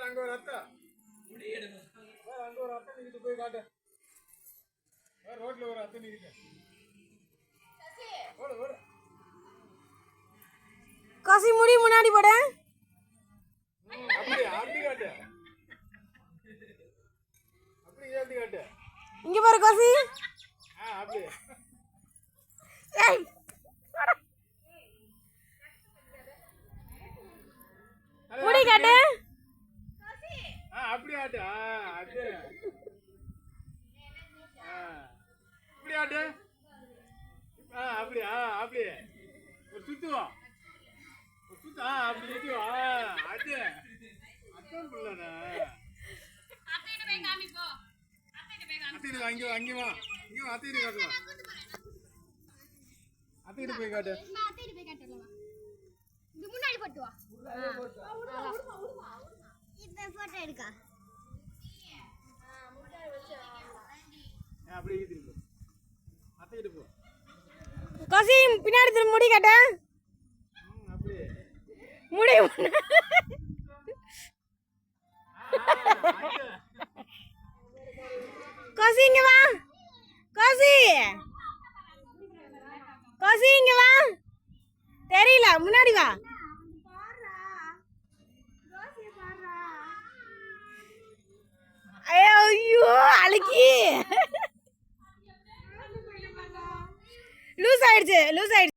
அங்க ஒரு அத்தை நிக்கிட்டு போய் காட்டு. ரோட்ல ஒரு அத்தை நிக்கிட்டு. காசி முடி முன்னாடி போட. அப்படி அப்படி காட்டு. அப்படி ஏத்தி காட்டு. இங்க பாரு காசி. அப்படி. ஏய் முடி காட்டு. அப்படி ஆட்டு. அது இப்படி ஆட்டு. அப்படி அப்படி ஒரு சுத்துவா ஒரு சுத்து. அப்படி சுத்துவா. அது அத்தான் பிள்ளைண்ணா. அத்தைட்டு அங்கே அங்கே வா. இங்கே அத்தைட்டு காட்டுவா. அத்தைட்டு போய் காட்டு. முன்னாடி போட்டு வா. இப்ப போட்டோ எடுக்க. அப்படியே ஈத்திட்டு போ. அத்தைட்டு போ. காசி பின்னாடி திரும்ப முடி காட்டு. அப்படியே முடி காசி இங்க வா. காசி காசி இங்க வா. தெரியல முன்னாடி வா. ஐயோ அழுக்கி லூஸ் ஆயிடுச்சு.